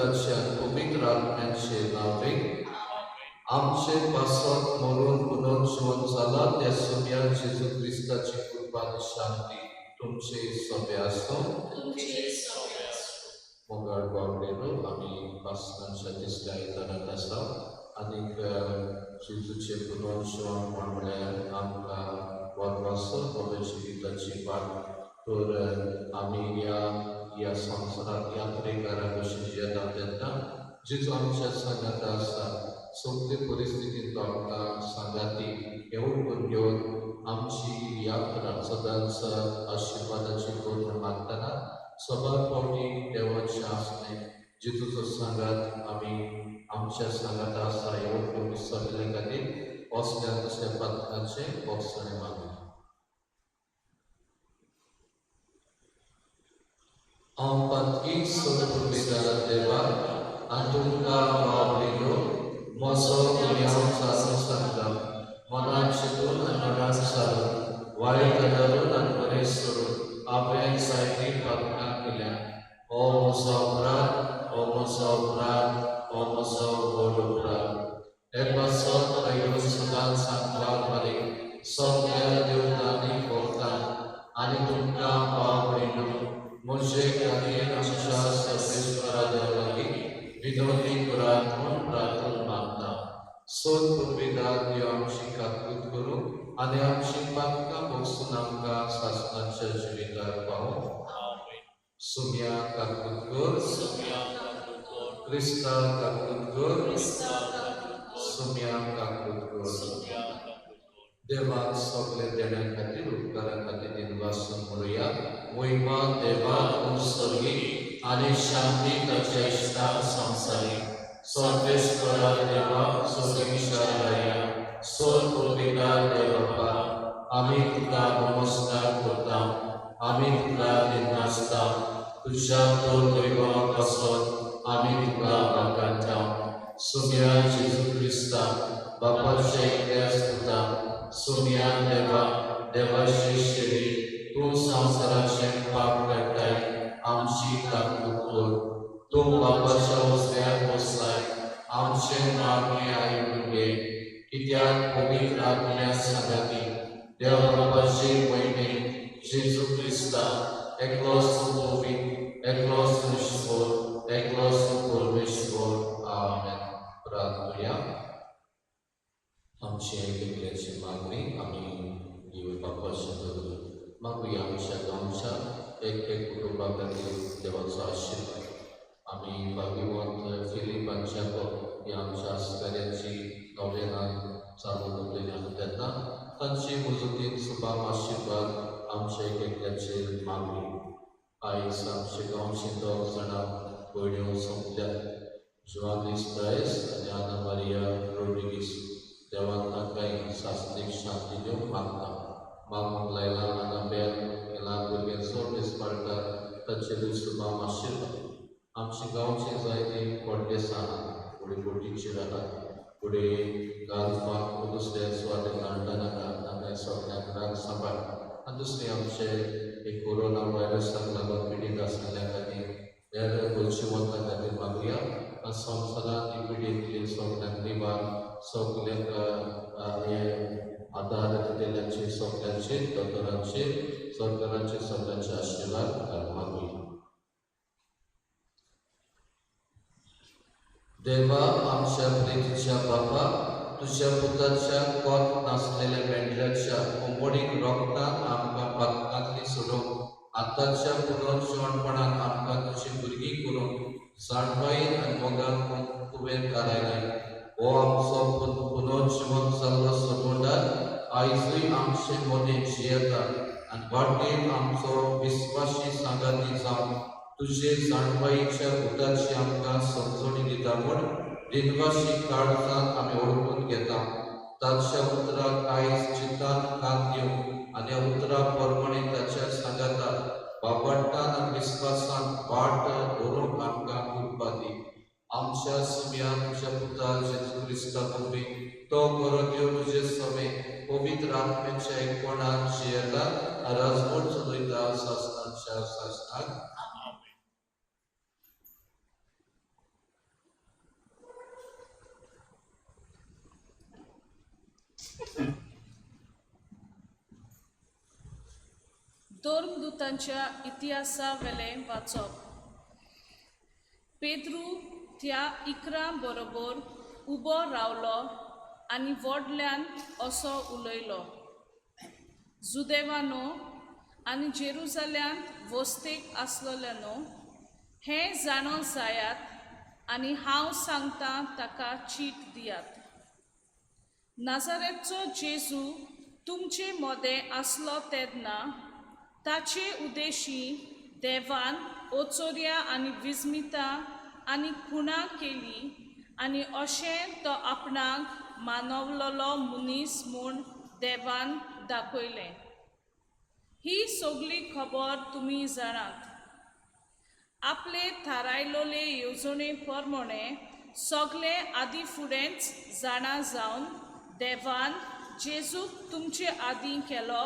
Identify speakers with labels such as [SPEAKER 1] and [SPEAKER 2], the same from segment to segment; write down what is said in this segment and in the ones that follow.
[SPEAKER 1] पुत्राच्या पवित्र आत्म्याचे नावे आमचे पासत मरून पुनर्जीवन झाला त्या सोम्या जेजू ख्रिस्ताची कृपा आणि शांती तुमचे सभे असो. मंगळ बावलेलो आम्ही पासनांच्या तिसऱ्या आयतारात आसा आनीक जेजूचे पुनर्जीवन म्हणल्यार आमकां वरवासो नव्या जिविताची वाट. तर आम्ही या संवसारात यात्रेकारा कशी जियेतात तेन्ना जेजू आमच्या सांगात आसा. सगळे परिस्थितींत आमकां सांगाती येवन घेवन आमची यात्रा सदांच आशिर्वादाची करून मागतना सबार फावटी देवाचे आसने जेजूचो सांगात आमी आमच्या सांगात आसा येवन घेवन सगळे खातीर असल्या तसल्या पथकाचे वचणे मागता. Ampatki Surpurvida Deva Antunga Maulido Moso Kunyam Sasa Sangam Manachitun and Manasaru Vaikadavun and Maresuru Apen Saiti Patna Kilan Om Sopra Om Sopra Om Sopra Emasot Ayun Sudan Sangwal Malik Sopya Dyutani Kota Anitunga Maulido मुझे कहीं आशा सर्वेश्वरा देवलागी विनोदी पुरातन प्रार्थना मागता. सोद पूर्वीदार आमची काकूत करू आणि आमची बातका बसून आमका शासनाच्या जिवितार पाहू. सुम्या काकूत कर क्रिस्ता काकूत कर सुम्या काकूत कर. देवाक सगळे देण्या खातीर उपकारा खातीर दिनवासून म्हणूया. महिमा देवाक उत्सर्गी आणि शांती ताच्या इष्टाक संसारी सर्वेश्वरा देवा सर्वेश्वराया सोल पूर्विका देवपा आम्ही तुका नमस्कार करता. आम्ही तुका दिनासता तुझ्या तोर वैभवाक पासत आम्ही तुका वाकांता. सुम्या जेजू ख्रिस्ता बापाचे एकट्याच पुता सुम्या देवा देवाची शिरी तू संसाराचे पाप काडटाय आमची काकूत कर. तू बापाच्या वसऱ्याक बसलाय आमचे मागणे आयकून घे. कित्याक पवित्र आत्म्या सांगाती देव बापाची वयणी जेजू ख्रिस्ता एकलोच पवित्र एकलोच ईश्वर एकलोच परमेश्वर. आमेन. प्रार्थना. आमची ऐकल्याची मागणी आम्ही देव बापाच्या करू. मागूया आमच्या गावच्या एक कुटुंबा खातीर देवाचो आशिर्वाद. आम्ही भाग्यवंत फिलिपांच्या ह्या आमच्या आस्काऱ्याची नोवेनान चालू दवरलेली तेन्ना तांची मजतीन सुभाम आशिर्वाद आमच्या एकल्याचे मागणी. आयज आमचे गांवचे 10 जाणां भयण्यो सोंपल्यात. जुआनीस प्रायस आनी आना मारिया रोड्रिगीस देवान तांकां शासनीक शांती दिवंक मागता. मागूंक लायला आनाबेल ल्हान भुरगे चड दीस पाळटात तांचेरूय सुभाम आशिर्वाद. आमची गांवची जायतीं कोड्डेसां फुडें बोटीचेर आसात. फुडें गालफाक दुसऱ्या सुवातेर धाडटा नाका तांकां सगळ्यांक राग सांबाळ. आनी दुसरें आमचे कोरोना व्हायरसाक लागून पिडीत आशिल्ल्या खातीर हेर गोंयचेवंतां खातीर मागुया. संवसारांत ही पिडींतली सगळ्यांक निवार सगळ्यांक आदार दिल्ल्याचे सगळ्यांचे दोतोरांचे सरकारांचे सगळ्यांचे आशिर्वाद मागुया. देवा आमच्या प्रितीच्या बापा तुझ्या पुताच्या कोत नासलेल्या मेंढऱ्याच्या कोंबडीक रोखतान आमकां पातकांतली सोडून आतांच्या पुनर्जीवनपणान आमकां तुजी भुरगीं करून जाणवाईन आनी मोगान तुवें कारायलाय. हो आमचो पुनर्जीवन जाल्लो सगोंडार आयजूय आमचे मोदें जियेता आनी वाटेन आमचो विस्वासी सांगाती जावन तुजे जाणवाईच्या उताची आमकां समजणी दिता म्हूण दिनवाशी काळजान आमी ओळखून घेता. ताच्या उतराक आयज चिंतान कान दिवं आनी उतरा प्रमाणे ताच्या सांगाता बाबडटान आनी विस्वासान वाट दवरूंक आमकां कृपा दी. आमच्या सुम्या तुझ्या पुता जेजू ख्रिस्ता पळोवपी तो बरो देव तुजे समे पवित्र आत्म्याच्या एकपणान जियेता राजवट चलयता शासनाच्या शासनाक.
[SPEAKER 2] स्वर्गदूतांच्या इतिहासावेले वाचप. पेद्रू त्या इकरां बरोबर उबो रावलो आनी व्हडल्यान असो उलयलो, जुदेवानो आनी जेरुसलेमांत वस्तेक आसलोल्यानो, हें जाणो जायात आनी हांव सांगतां ताका चीट दियात. नाजारेतचो जेजू तुमचे मदें आसलो तेन्ना ताचे उद्देशी देवान ओचोऱ्या आनी विस्मितां आनी खुणां केली आनी अशें तो आपणाक मानवलोलो मनीस म्हूण देवान दाखयलें. ही सगळी खबर तुमी जाणात. आपले थारायलोले येवजणे प्रमाणे सगळे आदी फुडेंच जाणा जावन देवान जेजूक तुमचे आदीं केलो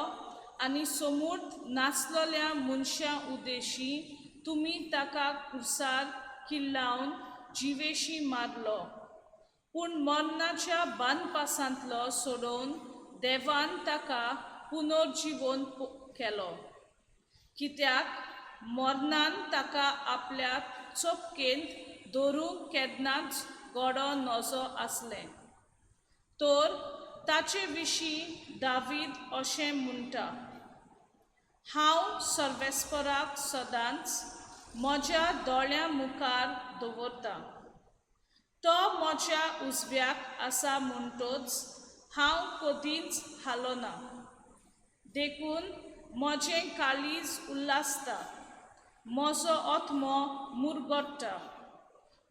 [SPEAKER 2] आनी समूर्थ नासलोल्या मनशां उद्देशी तुमी ताका कुर्सार किल्लावन जिवेशी मारलो. पूण मरणाच्या बानपासांतलो सोडून देवान ताका पुनर्जीवन केलो, कित्याक मरणान ताका आपल्या चपकेंत दवरूंक केन्नाच गडो नजो आसलें. तर ताचे विशीं दावीद अशें म्हणटा, हांव सर्वेस्पराक सदांच म्हज्या दोळ्यां मुखार दवरतां. तो म्हज्या उजव्याक आसा म्हणटच हांव कदींच हालोना. देखून म्हजें काळीज उल्हासता, म्हजो आत्मो मुरगडटा.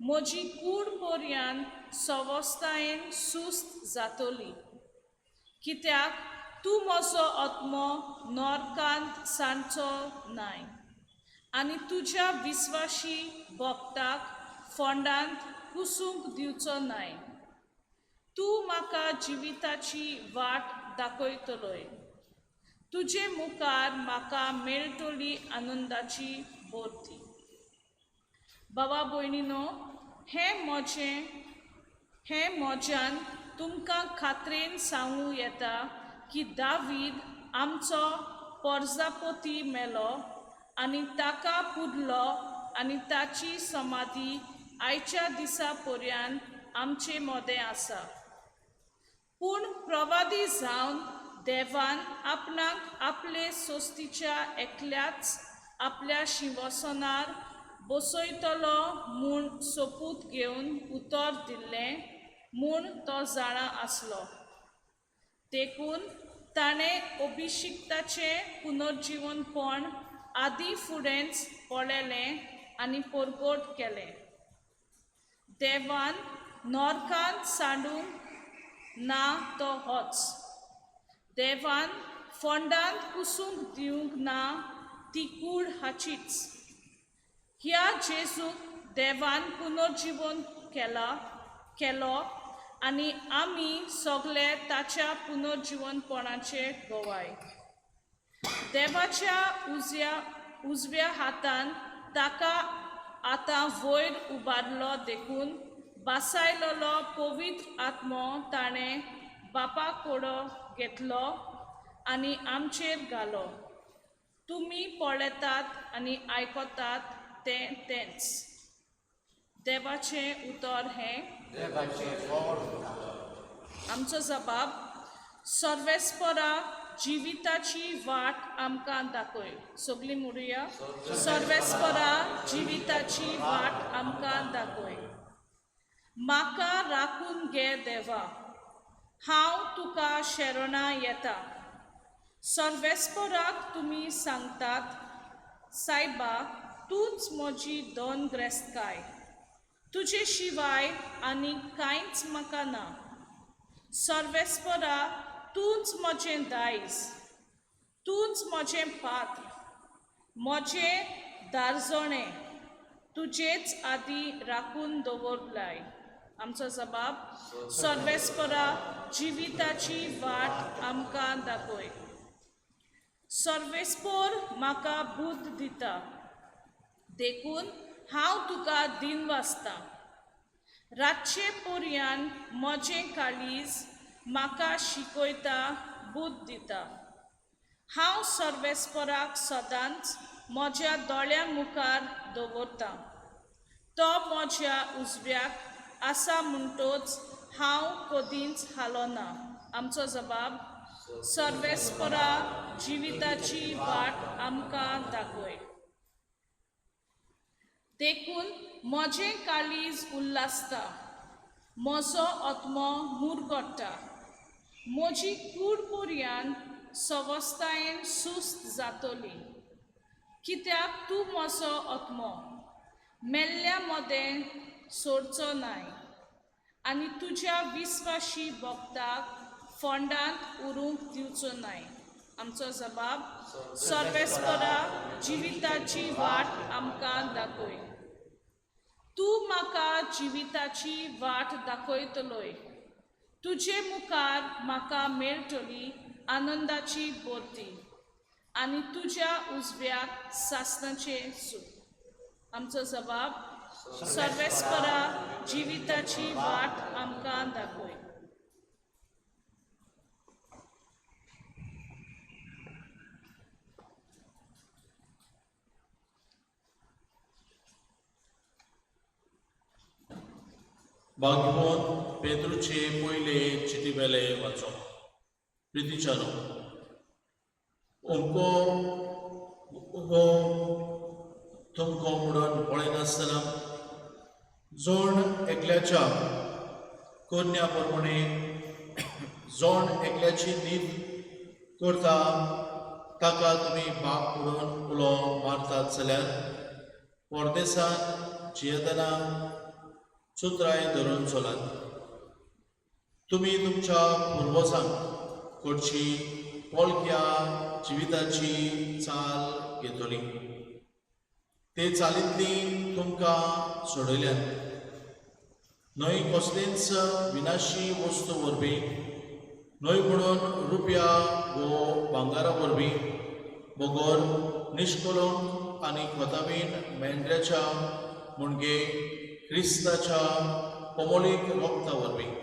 [SPEAKER 2] म्हजी कूड पर्यंत सवस्थायेन सुस्त जातली, कित्याक तूं म्हजो आत्मो नरकांत सांडचो न्हय आनी तुज्या विस्वाशी भक्ताक फोंडांत कुसूंक दिवचो न्हय. तूं म्हाका जिविताची वाट दाखयतलोय. तुजे मुखार म्हाका मेळटली आनंदाची भोरती. भावा भयणीनो, हें म्हज्यान तुमकां खात्रेन सांगूं येता की दावीद आमचो परजापती मेलो आनी ताका पुरलो आनी ताची समाधी आयच्या दिसा पर्यंत आमचे मदें आसा. पूण प्रवादी जावन देवान आपणाक आपले सोस्तीच्या एकल्याच आपल्या शिंवसनार बसयतलो म्हूण सोपूत घेवन उतर दिल्लें म्हूण तो जाणा आसलो. देखून ताणें अभिशिक्ताचें पुनर्जीवनपण आदीं फुडेंच पळयलें आनी परगट केलें. देवान नरकांत सांडूंक ना तो होच. देवान फोंडांत कुसूंक दिवंक ना ती कूड हाचीच. ह्या जेजूक देवान पुनर्जीवन केलो आनी आमी सगळे ताच्या पुनर्जीवनपणाचे गवाय. देवाच्या उजव्या हातान ताका आतां वयर उबारलो. देखून बासायलोलो पवित्र आत्मो ताणें बापा कोडो घेतलो आनी आमचेर घालो. तुमी पळयतात आनी आयकतात तेंच. देवाचें उतर हें. आमचो जबाब, सर्वेस्परा जिविताची वाट आमकां दाखय. सगळीं म्हणुया, सर्वेस्परा जिविताची वाट आमकां दाखय. म्हाका राखून घे देवा, हांव तुका शरणा येता. सर्वेस्पराक तुमी सांगतात, सायबा तूंच म्हजी दोनग्रेस्तकाय. तुजे शिवाय आनी कांयच म्हाका ना. सर्वेस्परा तूंच म्हजें दायज, तूंच म्हजें पात्र, म्हजें दारजणें तुजेच आदीं राखून दवरलाय. आमचो जबाब, सर्वेस्परा जिविताची वाट आमकां दाखय. सर्वेस्पर म्हाका बुद्ध दिता, देखून हांव तुका दिनवासतां. रातचे पर्यंत म्हजें काळीज म्हाका शिकयता, बुद्ध दिता. हांव सर्वेस्पराक सदांच म्हज्या दोळ्या मुखार दवरतां. तो म्हज्या उजव्याक आसा म्हणटोच हांव कदींच हालोना. आमचो जबाब: सर्वेस्परा, जिविताची वाट आमकां दाखय. देखून म्हजें काळीज उल्हासता, म्हजो आत्मो मुरगोडटा. म्हजी कूड पर्यान सवस्थायेन सुस्त जातली, कित्याक तूं म्हजो आत्मो मेल्ल्या मदें सोडचो नाय आनी तुज्या विस्वाशी भक्ताक फोंडांत उरूंक दिवचो नाय. आमचो जबाब: सर्वेस्परा, जिविताची वाट आमकां दाखय. तूं म्हाका जिविताची वाट दाखयतलोय. तुजे मुखार म्हाका मेळटली आनंदाची बोर्ती आनी तुज्या उजव्याक सासणाचें सूख. आमचो जबाब: सर्वेस्परा, जिविताची वाट आमकां दाखय.
[SPEAKER 3] भाग्यवान पेद्रूचे पयले चिटी वेले वाचो. प्रितीच्यानो, अमको हो तुमको म्हणून पळयनासतना जोण एकल्याच्या कन्या प्रमाणे जोण एकल्याची न्हीद करता ताका तुमी बाप म्हणून उलो मारतात जाल्यार परदेसांत जियेतना सुत्राय धरून चलात. तुमी तुमच्या पुर्वजांक कडची पोलक्या जिविताची चाल घेतली. ते चालींतली तुमकां सोडयल्यात. न्हय कसलीच विनाशी वस्तू वरवीं, न्हय म्हणून रुपया वो भांगारा वरवीं, बगोर निश्कलंक आनी खोतावीन मेंढऱ्याच्या म्हणजे क्रिस्ताच्या कोमोलीक रोगता वरवीं.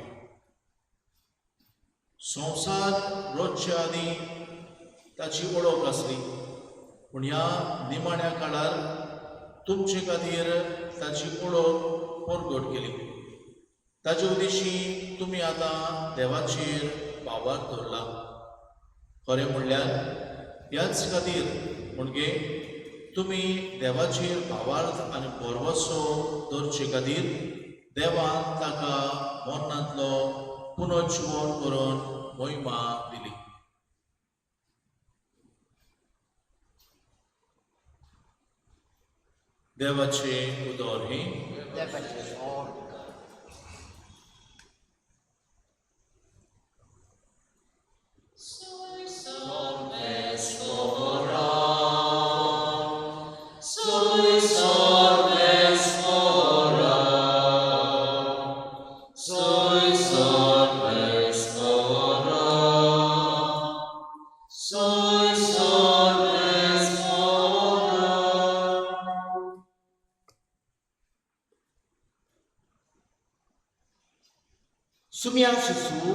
[SPEAKER 3] संवसार रोजच्या आदी ताची वळख आसली, पूण ह्या निमाण्या काळार तुमचे खातीर ताची वळख परगट केली. ताचे उद्देशी तुमी आतां देवाचेर भावार दवरला. खरें म्हणल्यार ह्याच खातीर म्हणजे तुमी देवाचेर भावार्थ आनी भरवसो दवरचे खातीर देवान ताका मरणांतलो पुनर्जीवन करून महिमा दिली. देवाचे उदर ही
[SPEAKER 4] सुम्या शिशू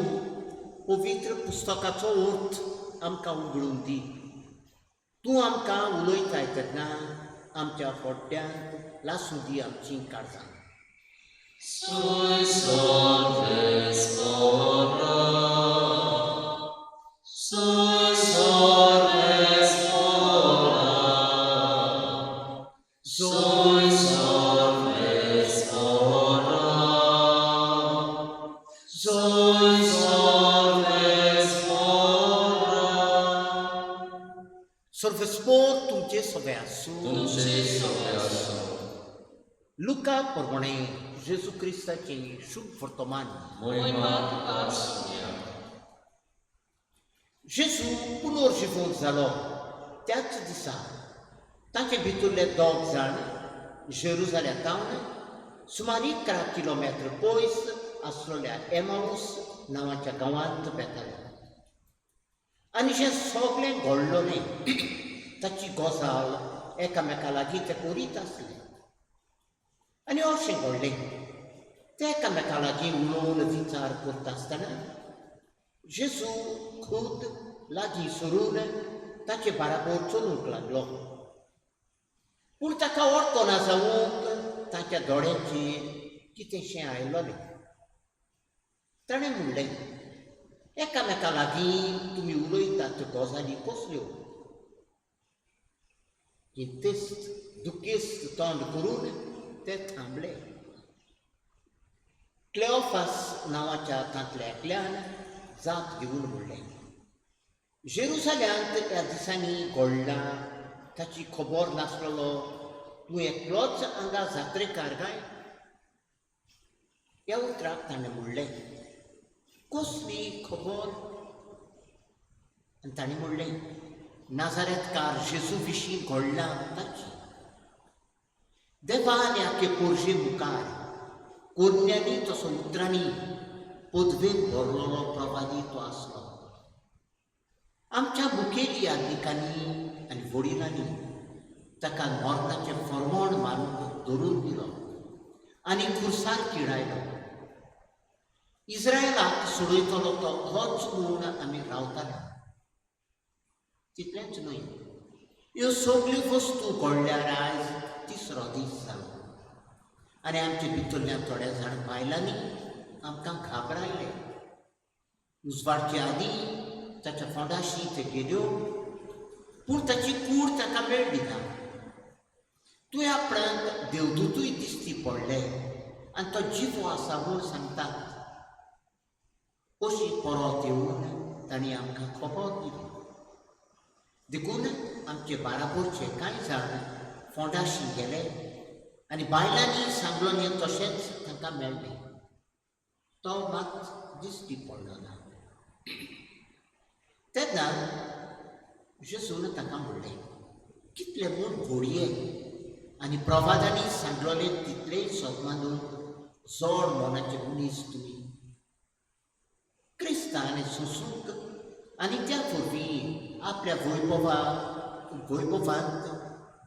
[SPEAKER 4] पवित्र पुस्तकाचो अर्थ आमकां उगडून दी. तूं आमकां उलयता आयकतना आमच्या फोड्ड्यांत लासूं दी आमचीं काळजां. सर्वस्पोर तुमचे सगळे आसूं. लुका प्रमाणे जेजू क्रिस्ताची शुभ वर्तमान. जेजू पुनर्जीवन जालो त्याच दिसा ताचे भितरले दोग जाण जेरुजाल्यातावन सुमार 11 किलोमीटर पयस आसलेल्या एमाऊस नांवाच्या गांवांत बेताले. आनी जें सगळें घडलोलें ताची गजाल एकामेका लागीं ते करीत आसले. आनी अशें घडलें ते एकामेका लागीं उलोवन विचार करता आसतना जेजू खूद लागीं सरून ताचे बाराबर चलूंक लागलो. पूण ताका वळखना जावंक ताच्या दोळ्यांचेर कितेंशें आयलोलें. ताणें म्हणलें, एकामेका लागीं तुमी उलयतात गजाली कसल्यो? किंतेस्त दुखेस्त तोंड करून ते थांबले. क्लेओफास नांवाच्या तांतल्या एकल्यान जाप दिवन म्हणलें, जेरुसाल्यांत ह्या दिसांनी घडलां ताची खबर नासलेलो तूं एकलोच हांगा जात्रेकार काय? ह्या उतराक ताणें म्हणलें, कसली खबर? आनी ताणें म्हणलें, नाजारेतकार जेजू विशीं घडलां ताची. देवान ह्या पोरजे मुखार कोन्यांनी तसो उतरांनी पदवेन भरलोलो प्रवादी तो आसलो. आमच्या मुखेली यादिकांनी आनी वडिलांनी ताका मरणाचें फर्मोण मानून धरून दिलो आनी खुर्सार किडायलो. इस्रायलाक सोडयतलो तो होच म्हूण आमी रावताले. तितलेंच न्हय, ह्यो सगल्यो वस्तू घडल्यार आयज तिसरो दीस जालो आनी आमचे भितरल्या थोड्या जाण बायलांनी आमकां घाबरायले. उजवाडचे आदीं ताच्या फोंडाशी ते गेल्यो, पूण ताची कूड ताका मेळ्ळी ना. तुवें आपणाक देवदूतूय दिश्टी पडले आनी तो जिवो आसा म्हूण सांगतात. अशी परत येवन तांणी आमकां खबर दिली. देखून आमचे बाराबरचे कांय जाण फोंडाशी गेले आनी बायलांनी सांगलोलें तशेंच तांकां मेळ्ळें. तो मात दिश्टी पडलो ना. तेन्ना जेजून ताका म्हणलें, कितले म्हूण घोडये आनी प्रवादांनी सांगलोलें तितलेय सदमानून जड मनाचे मनीस तुमी. क्रिस्तान सोंसूंक आनी त्या वरवीं आपल्या वैभवांत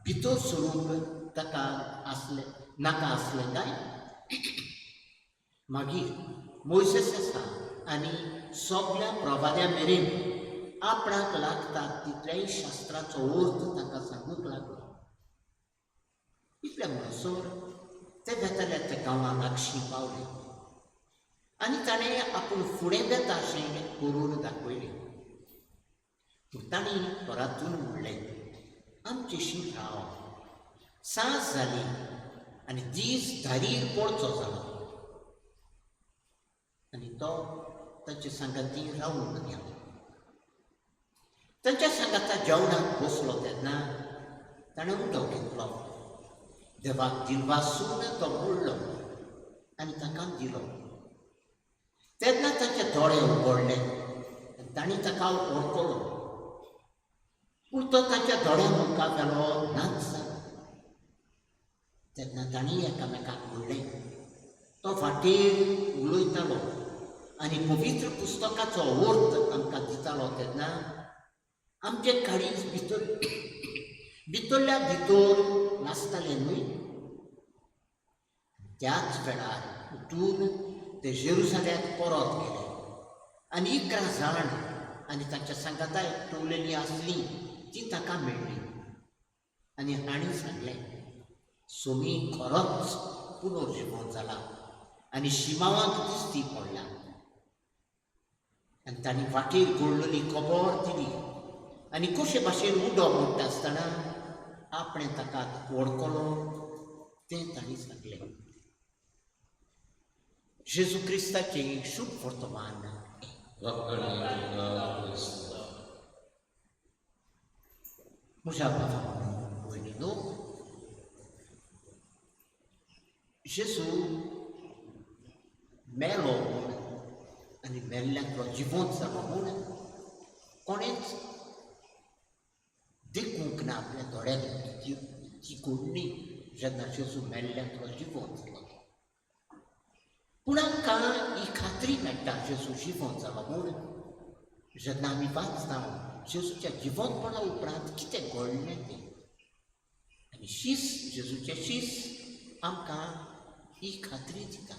[SPEAKER 4] भितर सरूंक ताका नाका आसलें काय? मागीर मोइसेस आसा आनी सगळ्या प्रवाद्या मेरेन आपणाक लागता तितल्याय शास्त्राचो अर्थ ताका सांगूंक लागलो. इतले म्हणसर ते बेताल्या त्या गांवा लागशीं पावले आनी ताणें आपूण फुडें बेता अशें करून दाखयलें. पूण तांणी परतून म्हणलें, आमचेशी राव. सांज जाली आनी दीस धारीर पडचो जालो आनी तो ताचे सांगाती रावूंक गेलो. तांच्या सांगाता जेवणाक बसलो तेन्ना ताणें उदक घेतलो, देवाक दिलवासून तो बुडलो आनी ताका दिलो. तेन्ना ताचे दोळे उगडले आनी तांणी ताका वळखलो, पूण तो ताच्या दोळ्या मुखार गेलो नाच जालो. तेन्ना तांणी एकामेकाक म्हणलें, तो वाटेर उलयतालो आनी पवित्र पुस्तकाचो अर्थ आमकां दितालो तेन्ना आमचे काळीज भितरल्या भितर नासतालें न्हय. त्याच वेळार उठून ते जेरुसाल्यांत परत गेले आनी 11 जाण आनी तांच्या सांगाता एकटवलेलीं आसलीं तीं ताका मेळ्ळीं आनी हांणी सांगलें, सोमी खरोच पुनर्जीवन जाला आनी शिमावांक दिश्टी पडला. आनी तांणी वाटेर घडलेली खबर दिली आनी कशे भाशेन उदक मोडटा आसतना आपणें ताका वळखलो तें तांणी सांगलें. जेजू क्रिस्ताचें शुभ वर्तमान. म्हज्या भावा भयणीनो, जेजू मेलो म्हूण आनी मेल्ल्यांतलो जिवंत जालो म्हूण कोणेंच देखूंक ना आपल्या दोळ्यांनी ती घडणी जेन्ना जेजू मेल्ल्यांतलो जिवंत जालो. पूण आमकां ही खात्री मेळटा जेजू जिवंत जालो म्हूण जेन्ना आमी वाचता जेजूच्या जिवंतपणा उपरांत कितें घडलें तें. आनी जेजूचें शीस आमकां ही खात्री दिता.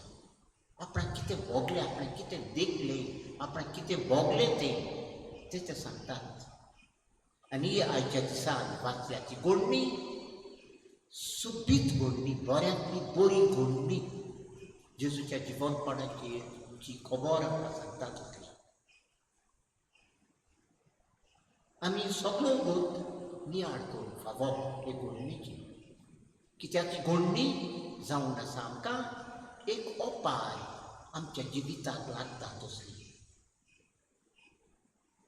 [SPEAKER 4] आपणाक कितें भोगलें, आपणें कितें देखलें, आपणाक कितें भोगलें तें सांगतात. आनी आयच्या दिसान वाचल्याची गोडणी सुबीत गोडणी बऱ्यांतली बरी गोडणी जेजूच्या जिवनपणाची जी खबर आमकां सांगता तितली आमी सगळो गोत नियाळ करून फावप हे गोडणीची कित्याक ती गोडणी जावन आसा आमकां एक उपाय आमच्या जिविताक लागता तसली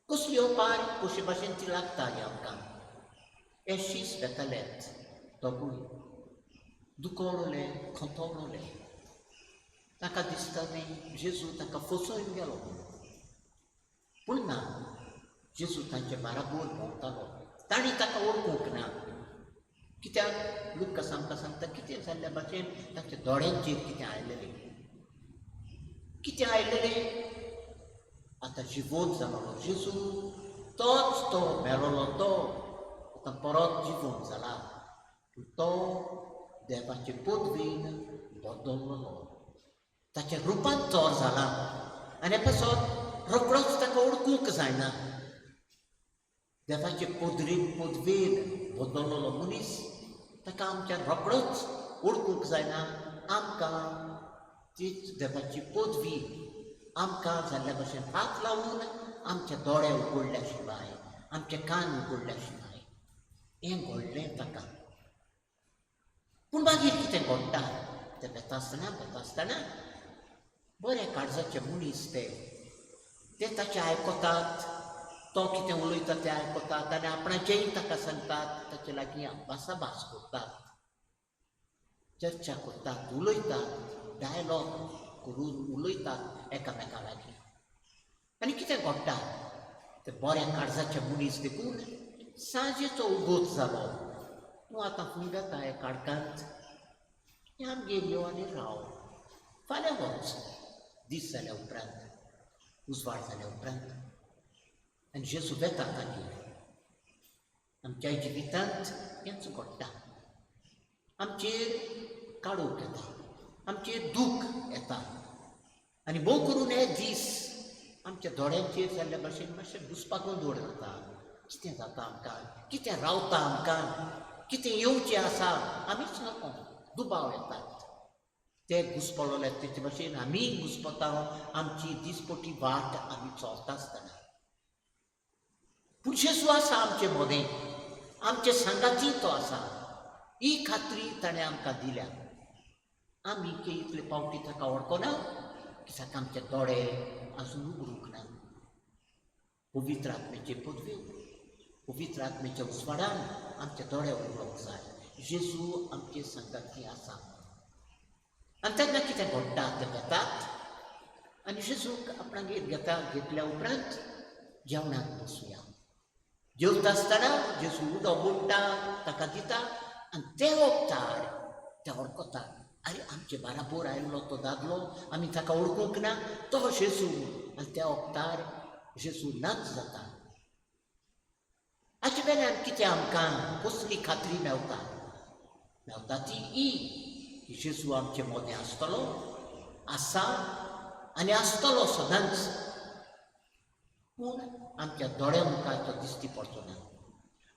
[SPEAKER 4] कसली उपाय कशे भाशेन ती लागता हें आमकां हे शीस वेतालेत दोगूय दुखवलें खंतोवलें ताका दिसतालें जेजू ताका फसोवन गेलो पूण ना जेजू तांचे बाराबोर भोंवतालो तांणी ताका वळखूंक ना कित्याक लुकास आमकां सांगता कितें जाल्ल्या भाशेन ताच्या दोळ्यांचेर कितें आयलेलें कितें आयलेलें आतां जिवोन जालो जेजू तोच तो मेलोलो तो आतां परत जिवोन जाला तो देवाचे पदवीन बदललो ताचें रुपांतर जाला आनी पासत रोखडोच ताका ओळखूंक जायना देवाचे पदवेन बदललो मनीस ताका आमच्या रोखडोच ओळखूंक जायना आमकां तीच देवाची पदवी आमकां जाल्ल्या भाशेन हात लावून आमचे दोळे उगडल्या शिवाय आमचे कान उगडल्या शिवाय हें घडलें ताका पूण मागीर कितें घडटा तें बेतासतना बरे काळजाचे मनीस ते ताचें आयकतात तो कितें उलयता तें आयकतात आनी आपणाचेंय ताका सांगतात ताचे लागीं भासाभास करतात चर्चा करतात उलयतात डायलॉग करून उलयतात एकामेका लागीं आनी कितें घडटा ते बऱ्या काळजाचे मनीस देखून सांजेचो उगोत जालो तूं आतां खंय वता हे काळखांत आमगेर यो आनी राव फाल्यां वच दीस जाल्या उपरांत उजवाड जाल्या उपरांत आनी जेजू वेता तांगेर आमच्या जिवितांत हेंच घडटा आमचेर काळोख येता आमचेर दूख येता आनी भोव करून हे दीस आमच्या दोळ्यांचेर जाल्ल्या भाशेन मातशें घुसपागोंद जाता कितें जाता आमकां कितें रावता आमकां कितें येवचें आसा आमीच नको दुबाव येतात ते घुसपलोले तेचे भाशेन आमी घुसपता आमची दिसपटी वाट आमी चलता आसतना पूण जेजू आसा आमचे मदें आमचे सांगाती तो आसा ही खात्री ताणें आमकां दिल्या आमी इतले पावटी ताका वळखना कित्याक आमचे दोळे आजून उगडूंक ना पवित्र आत्म्याचे पदवे पवित्र आत्म्याच्या उजवाडान आमचे दोळे उगडूंक जाय जेजू आमचे संगाती आसा आनी तेन्ना कितें घडटा ते घेतात आनी जेजूक आपणागेर घेतल्या उपरांत जेवणाक बसुया जेवता आसतना जेजू उदो मोडटा ताका दिता आनी ते वखदार ते वळखतात अरे आमचे बाराबोर आयिल्लो तो दादलो आमी ताका वळखूंक ना तो जेजू आनी त्या वखदार जेजू नाच जाता हाचे वेल्यान कितें आमकां कसली खात्री मेवता ती ही की जेजू आमचे मदें आसतलो आसा आनी आसतलो सदांच पूण आमच्या दोळ्या मुखार तो दिश्टी पडचो ना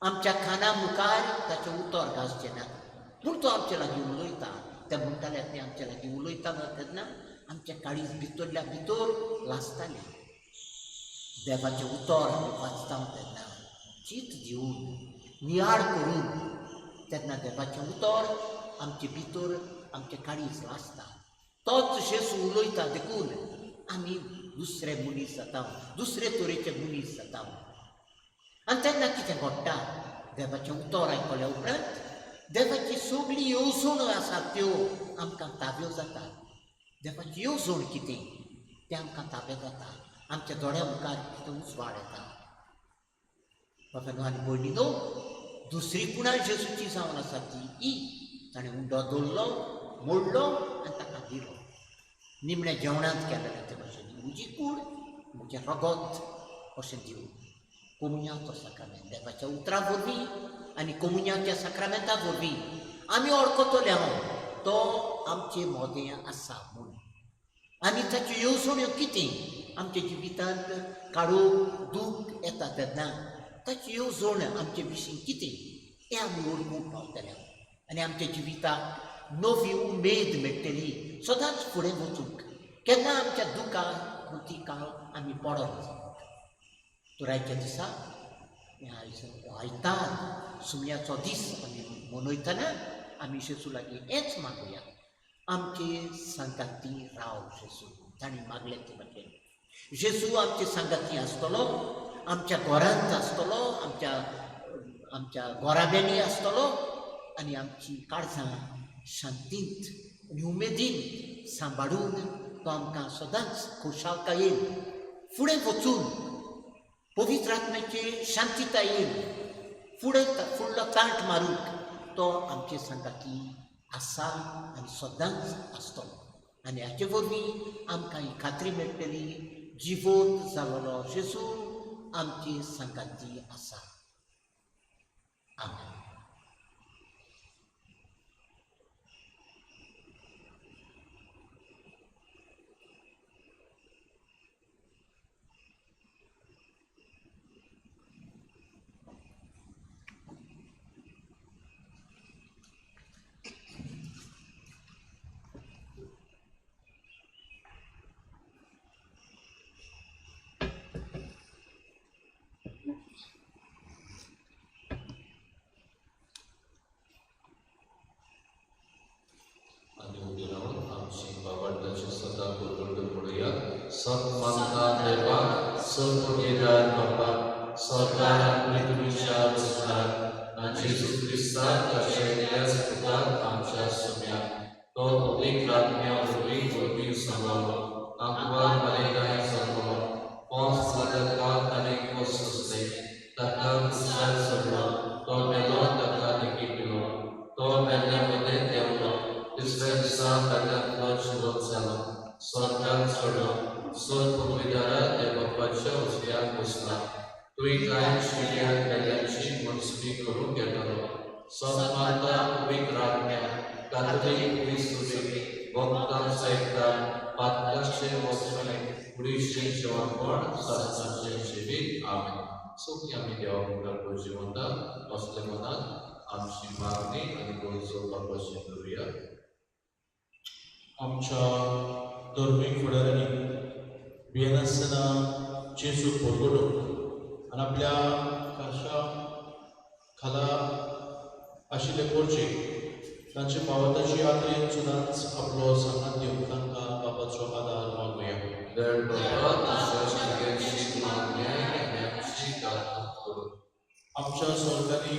[SPEAKER 4] आमच्या काना मुखार ताचें उतर गाजचें ना पूण तो आमचे लागीं उलयता ते म्हणटाले ते आमचे लागीं उलयता तेन्ना आमच्या काळीज भितरल्या भितर लासतालें देवाचें उतर आमी वाचता तेन्ना चीत दिवन नियाळ करून तेन्ना देवाचें उतर आमचे भितर आमचे काळीज लासता तोच जेजू उलयता देखून आमी दुसरे मनीस जाता दुसरे तरेचे मनीस जाता आनी तेन्ना कितें घडटा देवाचें उतर आयकल्या उपरांत देवाची सगळी येवजण आसात त्यो आमकां ताब्यो जातात देवाची येवजण कितें तें आमकां ताब्यो जाता आमच्या दोळ्या मुखार कितें उजवाड येता बाबानो आनी भयणीनो दुसरी कुणाल जेजूची जावन आसा ती ही ताणें उंडो दवरलो मोडलो आनी ताका दिलो निमणें जेवणांत केलेलें ते भाशेन म्हजी कूड म्हजें रगत अशें दिवन कोमुन्याचो साक्रामेंत देवाच्या उतरा वरवीं आनी कोमुन्याच्या साक्रामेंता वरवीं आमी वळखतले तो आमचे मदें आसा म्हूण आनी ताच्यो येवजण्यो कितें आमच्या जिवितांत काळोख दूख येता तेन्ना ताची येवजण आमचे विशीं कितें हें आमी ओळखूंक पावतले आनी आमच्या जिविताक नवी उमेद मेळटली सदांच फुडें वचूंक केन्ना आमच्या दुखाक कृतिकाल आमी पडत तर आयच्या दिसा आयतार सुमयाचो दीस आमी मनयतना आमी जेजू लागीं हेंच मागुया आमचे संगाती राव जेजू ताणें मागलें ते भाशेन जेजू आमचे संगाती आसतलो आमच्या घरांत आसतलो आमच्या घोराबेनी आसतलो आनी आमची काळजां शांतींत आनी उमेदीन सांबाळून तो आमकां सदांच खुशालकायेन फुडें वचून पवित्र आत्म्याची शांतीताय येईल फुडलो तांट मारूंक तो आमचे संगाती आसा आनी सदांच आसतलो आनी हाचे वरवीं आमकां ही खात्री मेळटली जिवोत जालोलो जेजू आमची संगाती आसा आमेन.
[SPEAKER 1] आणि उभी राहून आमची बाबांची सदा कुरकुर पडूया सन्मानता देवा सर्वगेदार बाबा सरकार आपली तुमच्या वचनात आणि जेजू ख्रिस्ताक आशिल्ल्या सुखात आमच्या सुम्याक तो पवित्र आत्म्या वरवीं सांबाळो आंकवार मालिकाय सांबाळो पोंस मदतकार आनी कोस सुसले ताका कुसार सोडलो तो मेलो ताका देखील पिलो तो मेल्ल्यामध्ये देवलो तिसऱ्या दिसा ताका जिवंत जालो स्वर्गांत चडलो सोद पवित्रा त्या बापाच्या उजव्याक बसला तुवें कांय शिड्या केल्ल्याची मनसुबी करून घेतलो सन्मानता पवित्र आत्म्या कातोलीक क्रिस्तुबी भक्तां सैता पातकाचे वचणे पुरीशे जेवणपण सासणाचे जिवीत आमेन सगळीं आमी देवा मुखार जिवंता असले मनात आमची मागणी आनी गोंयचो बापाशी करुया
[SPEAKER 3] आमच्या धर्मीक फुडाऱ्यांनी भियेनासतना जेजू परगडून आनी आपल्या खाशा खाला आशिल्ले पोरचे तांचे पावताची यात्रेत सदांच आपलो सांगात दिवंक तांकां बापाचो आदार मागुया
[SPEAKER 1] देव बाबा तुझ्या सगळ्यांची मागणी आनी आमची प्रार्थना करून
[SPEAKER 3] आमच्या सरकारी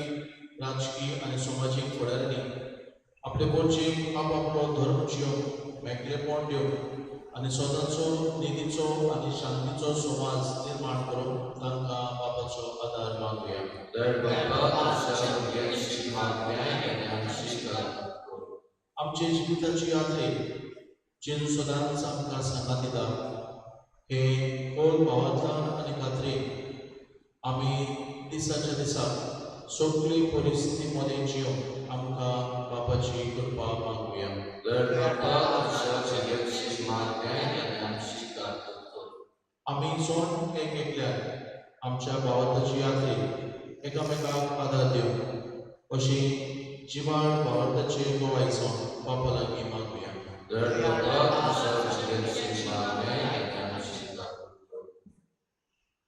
[SPEAKER 3] राजकीय आनी समाजीक फुडाऱ्यांनी आपले पोरचेक आपापलो धर्म जियोवंक मेकळेपण दिवंक आनी स्वताचो नितीचो आनी शांतीचो समाज निर्माण करूंक तांकां बापाचो आदार मागुया
[SPEAKER 1] देव बाबा तुझ्या सगळ्यांची मागणी आनी आमची प्रार्थना करून
[SPEAKER 3] आमचे जिविताची यात्रेक जेजू सदांच आमकां सांगात दिता हे खोल भावार्थान आनी खात्रेक आमी दिसाच्या दिसा सगळी परिस्थिती मदें जियोवंक आमकां बापाची कृपा मागुया
[SPEAKER 1] देव बाबा तुझ्या सगळ्यांची मागणी आनी आमची प्रार्थना करून
[SPEAKER 3] आमी सोन एकल्याक आमच्या भावार्थाची यात्रेक एकामेकाक आदार दिवंक अशी जिवाळ भावार्थाचे गोवायचो बापा लागीं मागुया
[SPEAKER 1] देव बाबा तुझ्या सगळ्यांची मागणी आनी आमची प्रार्थना करून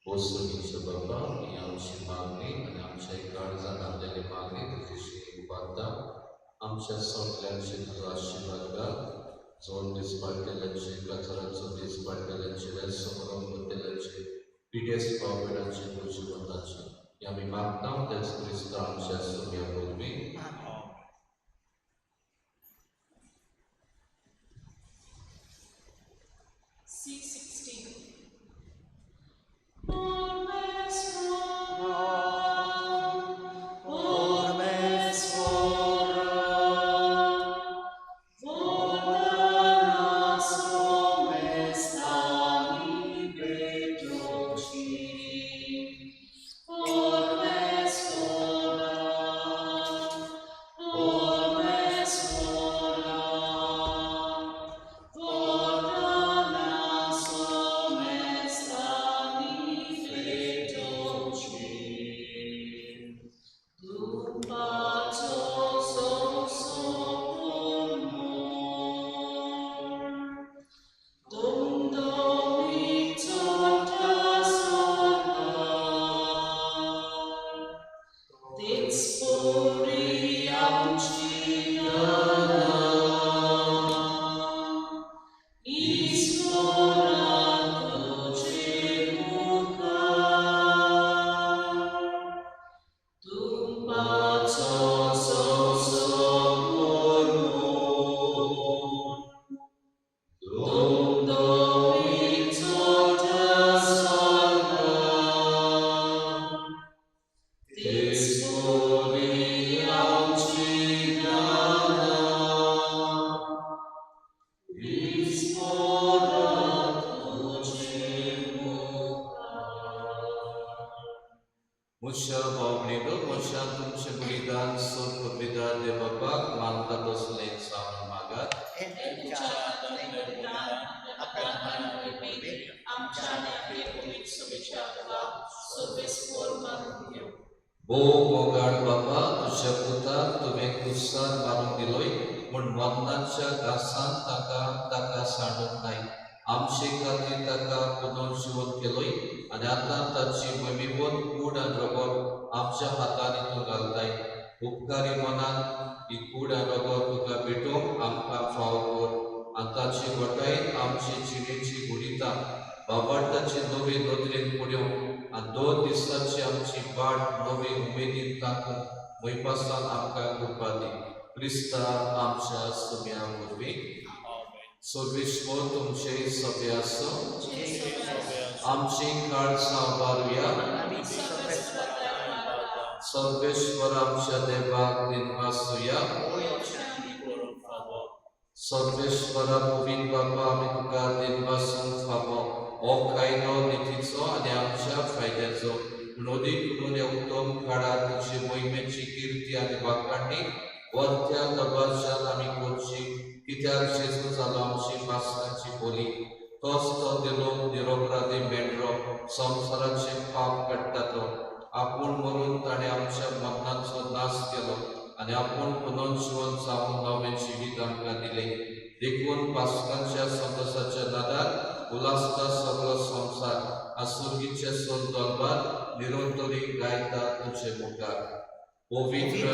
[SPEAKER 1] पोसणीचो बाबा ही आमची मागणी आनी आमच्या काळजांत आणलेली मागणी तुझ्याशी उबारता आमच्या सगळ्यांचे तुजो आशिर्वाद घाल जोन दीस पाडटेल्यांचे कातरांचो दीस पाडटेल्यांचे रेसमरण करतेल्यांचे पिडेस्त पावपेडांचे जिवंताचे हे आमी मागता तेच क्रिस्त आमच्या सुम्या वरवीं
[SPEAKER 2] C16.
[SPEAKER 5] Ormes
[SPEAKER 2] spory amci dana, ispora cemuka, tum paco sosopormo, dum domico te salva, tis spory amci dana,
[SPEAKER 1] Musha Baublido, Musha Tumche Bulidan, Sur Pabida de Babak, Manta dos Lane Saman Magat, Bo Mogar Baba, Tusha Puta, Tume Kusan Marung Diloi, Mun Wandancha Gasan Taka Sanduk Nai, Amshi Kati Taka Punon Shivon Kiloi, Anyata Tachi Mamibon, Kud and Robot, Amsha Hatani to Galtai, Upkari Manan, Ikud and Robot Tuka Bitum, Amka Faur, Antachi Gotai, Amshi Chinichi Gurita, Babartachi Novi Nodrin Puryom, and do distanci amci bad novi umedin taku moipasan amka kupati Krista amcha sumya murvi Survishmo tumche sabyaso amchi kar sabaruya Sarveshwaramsha deva dinvasuya Sarveshwara Puvin Baba Mituka dinvasum famo O kaino nititso anyamsha faidezo Nodi kunune uttom kada tuche moimechi kirti ani bakandi Vartya dabarsha nami kochi Kityar Jesus alamshi masnachi boli Tosto dilo nirobradi mendro Samsarachi pap kattato Apun morun tane amsha magnatso nas kelo Ani apun punon shivan samun nave shivit amka dile Dekun paskancha samdasacha nadar Ulasta sabla samsar asurgiche son dolbar nirontari gaita tuche mukar Povitra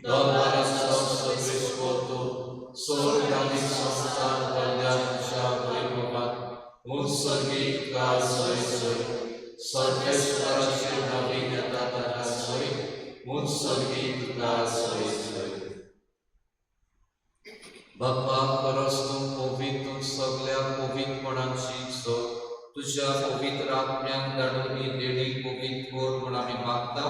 [SPEAKER 1] dolbar samsa vishvoto Sorgani samsar valyan shabri bhavan Unsargi kar soy soy Sarveshwara shirnavinata tata soy Unsargi kar soy soy Bappa परस्तं पवित्रं सगळ्या पवित्रपणाची सोय तुझ्या पवित्र आत्म्यान धाडून देणी पवित्र core म्हूण आमी मागता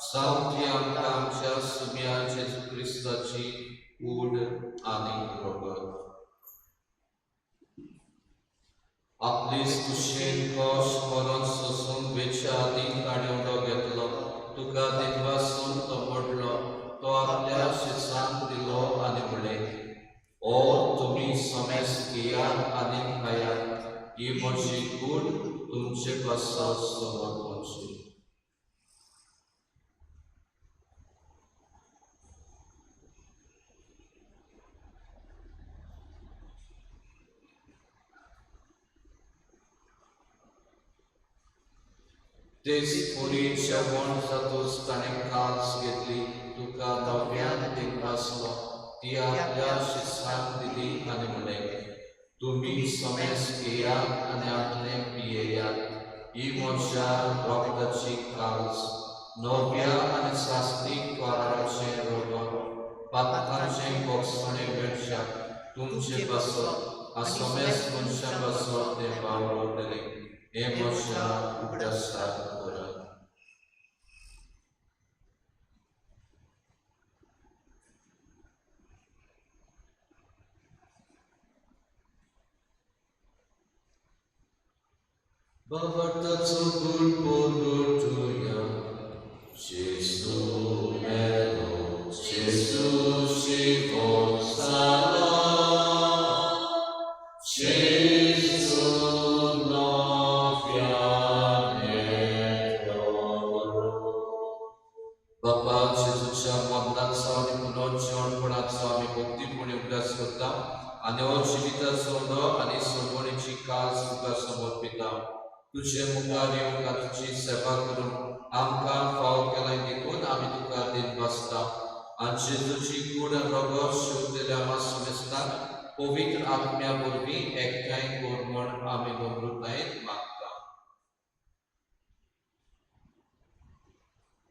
[SPEAKER 1] सावथी आमकां आमच्या सुम्या जेजू क्रिस्ताची कूड आनी रोगत आपली कुशीन कोश मरण सोसून वेच्या आदी काडयो घेतलो तुका दिवासून तो मोडलो तो आपल्या शिसांक दिलो आनी म्हणलें O तुम्ही समेस किया आणि खाया ही म्हशी कूड तुमचे पासा समोर पहुंची तेच पुरीच्या वणसातूच ताणे कास घेतली तुका नव्यान दिनवासलो ती आपल्या शिष्यांक दिली आणि म्हणे तुम्ही समेस घेया आणि आपले पियेयात ही म्हज्या रोगताची काल्स नव्या आणि सास्तीक वाराचे रोग पातकांचे बोगसणे वेळच्या तुमचे बसत आ समेस मनशा बसत ते वावरतले हे म्हज्या उगडासाक बरं Bhavatacu Gurpurutuya Jesu Melo Jesu Shivo Sala Jesu Novya Nedoro Bapa Jesuच्या मरणाचा आणि पुनर्जीवनपणाचा आम्ही भक्तीपणे अभ्यास करता आणि जीविताचो आणि सोडवणीची कास तुका समर्पिता तुझे मुखार येऊन तुझी सेवा करून आमकां फावो केलाय देखून आमी तुका दिन बसता आनी जेजूची कूड रगत शिवलेल्या आत्मेस्ताक पवित्र आत्म्या वरवीं एकठांय कर म्हूण आमी नम्रतायेन मागता.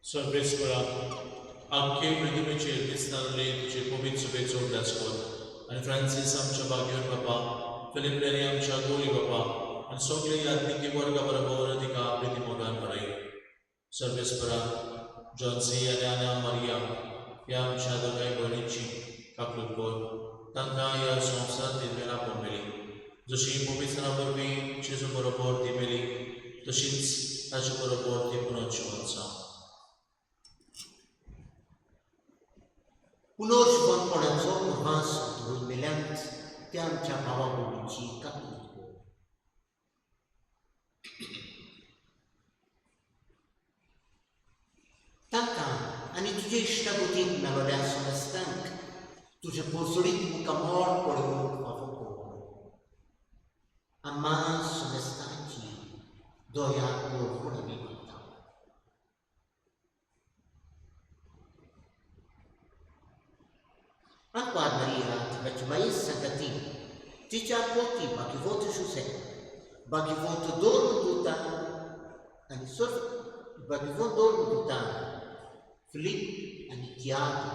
[SPEAKER 3] सर्वेस्परा आख्खे पृथ्वीचेर दिसनासले तुजे पवित्र सभेचो उगडास कर आनी फ्रांसीस आमच्या बागेर बापा, फिलिप नेरी आमच्या गोळी बापा आनी सगळे यात्रिकी वर्गा बरोबर तिका प्रिती मोगान भरय. सर्वेस्परा जॉन्सी आनी आना मारिया ह्या आमच्या दोगांय भयणींची काकूट कर. तांकां ह्या संवसारांत मेळा कोण मेली. जशी पवित्रा वरवीं जेजू बरोबर ती मेली तशीच ताचे बरोबर ती पुनर्जीवन जावं.
[SPEAKER 4] पुनर्जीवनपणाचो उल्हास धरून मेल्यांत त्या आमच्या भावा भयणीची काकूट कर. तांकां आनी तुजे इश्टागतीक मेलोल्या समस्तांक तुजे पोसडीक मुखार मोड पडूंक फावो कर. आम्हा समस्तांची दया कर म्हूण आमी मागता. Acqua Maria, ti maestra Catina, ti già poti, ma chi voto Giuseppe, ma chi voto dormo tutta, ani sor, ma chi voto dormo tutta, Filippo, ani Tiago,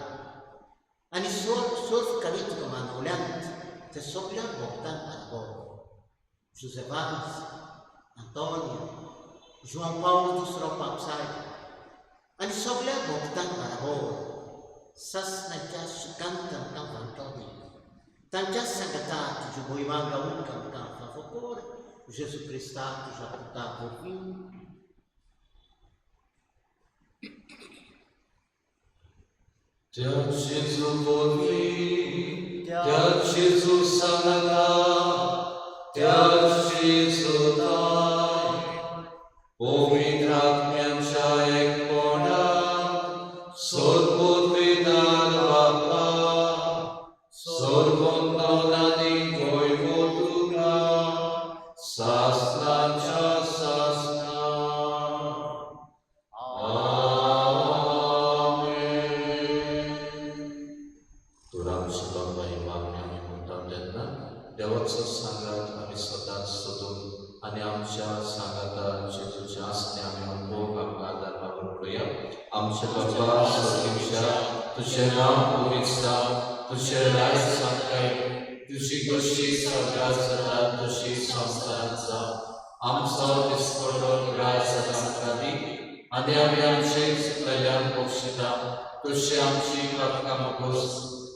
[SPEAKER 4] ani sor carit comandolant, te sopra portan al bord, Giuseppanis, Antonio, João Paulo dos Ropapsai, ani sopra portan al bord, sas nantias cantam tang Antoni, tantias sangatat de boimanga uncam cam favor, Jesus Cristato já portar por fim.
[SPEAKER 1] Tia Gesù volvi, Tia Gesù sanata, Tia Gesù dai, pavitra atmyancha ekona, Sorbuddhidan Bapa, Sorbondonani Voivoduga, Sasna Cha Sasna. Turam sebab imamnya आम्ही म्हणतात त्यांना देवाचं सांगात आम्ही सदाच सदून आणि आमच्या सांगातात जेजूच्या आसने आम्ही अनुभव आमकां आदार पडूया. आमचे बाबा स्वर्गीच्या तुझे नाम पवित्र तुझे राज सांगताय तुझी कशी स्वर्गात जाता तशी संसारात जा. आमचो दिसपडो राज आमकां दी आनी आमी आमचे चुकलेल्यांक बक्षिता तशी आमची पातकां मोगोस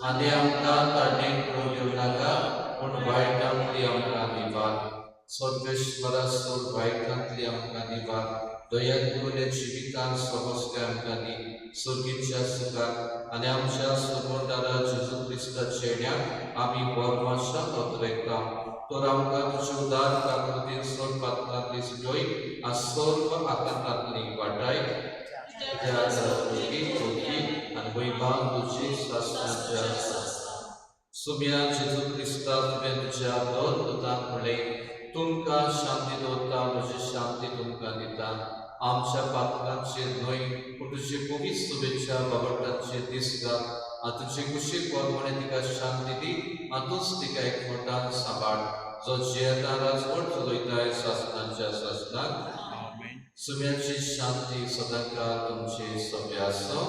[SPEAKER 1] आनी आमकां तारणेक पडूंक दिवं नाका पूण वायटांतली आमकां निवार. स्वर्गेश्वरा सोड वायटांतली आमकां निवार. दया करून या जिवितांत समस्या आमकां दी. सुर्गीच्या सुखाक आनी आमच्या सुगोंडारा जेजू क्रिस्ताच्या येण्याक आमी बोरमाशा दोतोरयता. तर आमकां तुजे उदार काकुतीन सोड पातकांतली सुटोय आ सर्व आकांतांतली वाटाय त्या भुरगी आनी वैभाग तुजी शास्त्राच्या सुम्या जेजू क्रिस्ता तुवें तुज्या दोन दुतांक म्हणलें तुमकां शांती दवरता म्हजी शांती तुमकां दिता. आमच्या पातकांचेर न्हय पूण तुजे पवित्र शुभेच्छा बाबटांचेर दीस घाल. तुजे कुशीक वरवणे तिका शांती दी तूंच तिका एकवटान सांबाळ. जो जियेता राजवट चलयताय शासनाच्या शासनाक सुम्याची शांती सदांकाळ तुमचे सोबे आसूं.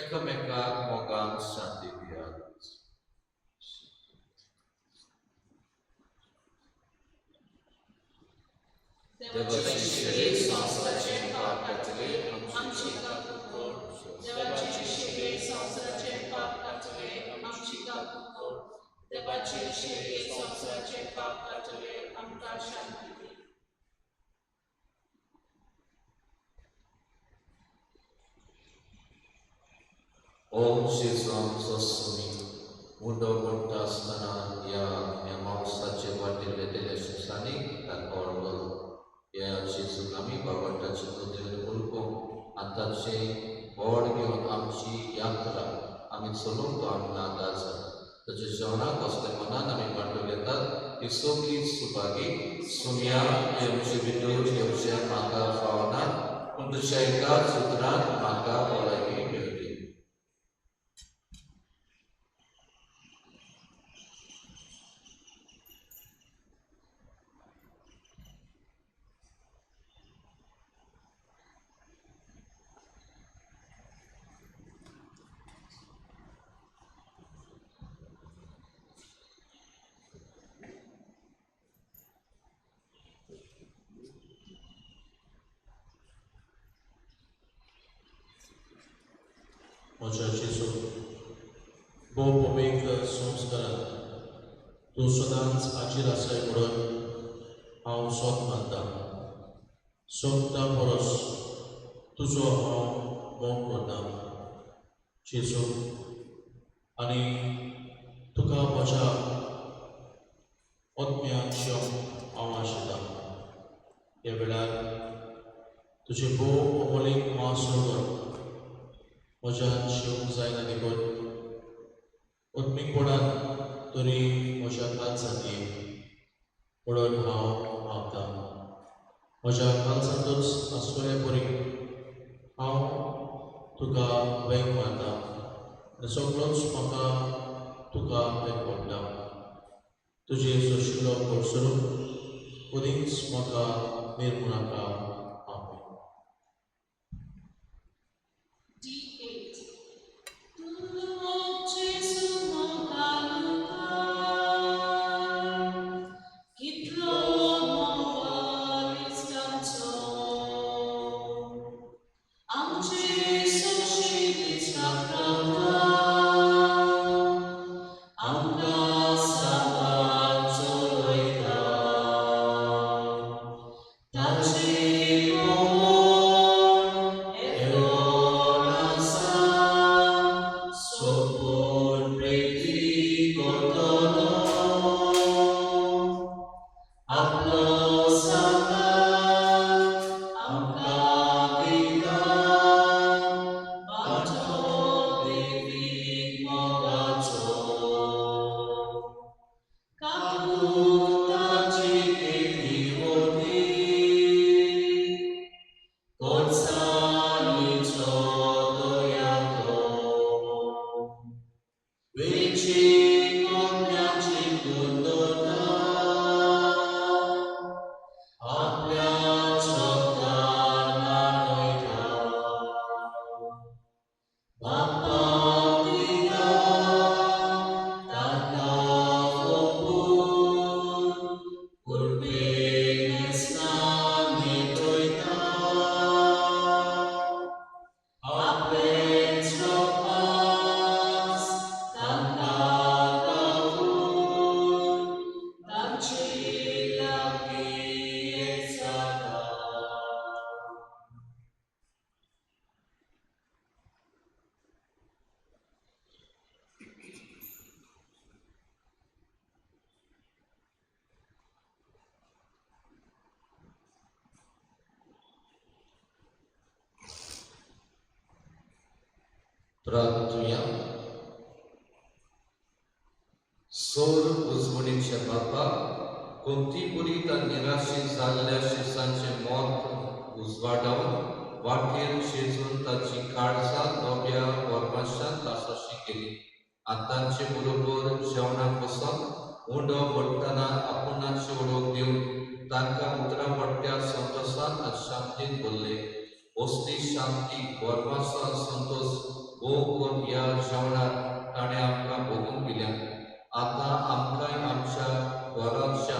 [SPEAKER 1] एकामेकाक मोगान शांती दियात. देवाची शिरे संसाराचे पाप कातले आमची काकूट कर. देवाची शिरे संसाराचे पाप कातले आमची काकूट कर. देवाची शिरे संसाराचे पाप कातले आमकां शांती दी. ओम जेजू आमचो सुमी मुंडो म्हणटा आसतना ह्या मावसाचे वाटेर येतल्या शिक्षांनी ताका व्हरलो. ह्या जेजूक आमी बाबाटाचे नदरेन उरकूंक आतांचे व्हड घेवन आमची यात्रा आमी चलोवंक तो आमकां आदार जाता. ताच्या जेवणाक असले मनान आमी वांटो घेतात ती सगळी सुभागी सुम्या येवचे भितर येवचे म्हाका फावना Untuk syaikat sutra maka mulai berhenti.
[SPEAKER 3] Moja Jesu, bo pomek संस्कारात तूं सदांच हाजीर आसाय म्हणून हांव सोत मानता. सोदता परस तुजो हांव मोग करता जेजू, आनी तुका म्हज्या आत्म्यान शिवंक हांव आशिता. ह्या वेळार तुजे भोव अमोलीक महासरोवर म्हज्यान शिवंक जायना देखून आत्मीकपणान तरी म्हज्या काळजांतली म्हणून हांव मागतां. म्हज्या काळजांतूच आसतल्या परी हांव तुका वेग मारता आनी सगळोच म्हाका तुका एकवटता. तुजे सोशिल्लो कोर्सरूप उदींच म्हाका निर्मुनाका. आमेन.
[SPEAKER 2] D8. Tulo Jesu mo kaluka, kitlo mo walis kanto. Ang Jesu shinis kakrama, ang kasabat tuloy ka.
[SPEAKER 1] Prastunya Soul uzmodीच्या बापा कोणती पुरी त्या निराशी झालेल्या शिसांचे मौत उजवाडावून वाटेर शेजून ताची काळजा नव्या वर्माशांत तासाशी केली. आतांचे बरोबर जेवणाक बसून उंडो पडटना आपुणाची ओळख दिवन तांकां उतरा पडट्या संतोषान आनी शांतीन बोलले. वस्ती शांती वर्मासा संतोष भोग कोण ह्या जेवणाक ताणें आमकां भोगूंक दिल्या. आता आमकांय आमच्या घराच्या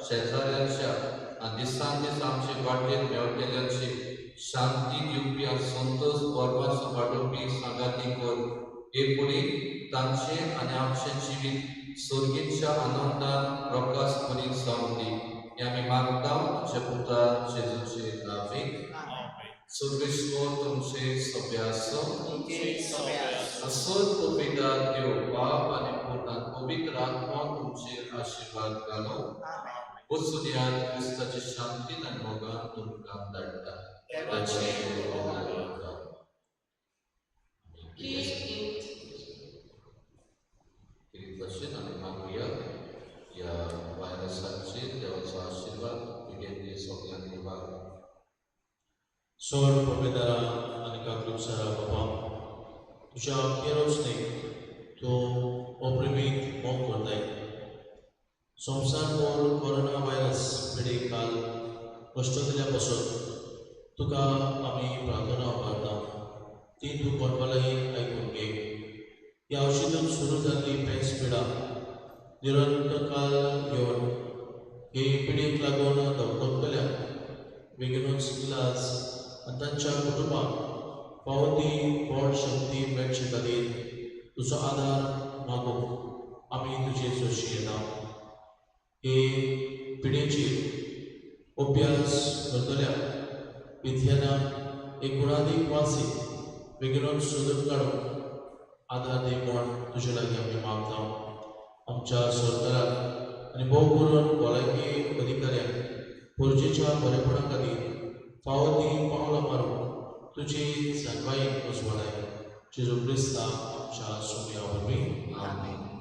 [SPEAKER 1] शेजाऱ्यांच्या आनी दिसान दीस आमचे वाटेर मेळटल्यांची शांती दिवपी आनी संतोष वर्माचो वाडोवपी सांगाती कर. हे पुरी तांचे आनी आमचें जिवीत सर्गीच्या आनंदान प्रकाश करीत जावंक दी. हें आमी मागता तुज्या पुता जेजूचे नांवान. Surgismo तुमचे सभ्य आसो. असोच पवित्र देव बाप आनी पुता पवित्र आत्मा तुमचेर आशीर्वाद घालो. वसुद्यांत क्रिस्ताची शांतीन आनी मोगान तुमकां धाडटा. कितें भशेन आमी मागुया ह्या वायरसाचेर देवाचो आशीर्वाद बेगीन सगळ्यांक दिवपाक.
[SPEAKER 3] सोड तुझ्या केरोसने तो अप्रिमीत मोग करताय संवसार कोरोना व्हायरस पिडे काल कष्ट दिल्यापासून तुका आम्ही प्रार्थना करता ती तू कोणवालाही ऐकून घे या औषधात सुरू झालेली पेस पिडा निरंतकाल येऊन हे पिढीक लागून दवकतल्या बेगीनूच इलाज आनी तांच्या कुटुंबाक पावती व्हड शक्ती मेळचे खातीर तुजो आदार मागूंक आमी तुजे सोशी येता हे पिढेचेर अभ्यास करतल्या विद्यानाक एक गुणादीक वासी बेगीनूच सोदून काडूंक आदार दी म्हूण तुजे लागीं आमी मागता आमच्या सरकाराक आनी भोव करून भलायकी अधिकाऱ्यांक पोरजेच्या बरेपणा खातीर फावो ती पावलां मारूंक तुजी जागवायेक उजवाडाय जेजू क्रिस्ता आमच्या सुमया वरवीं
[SPEAKER 4] आमेन.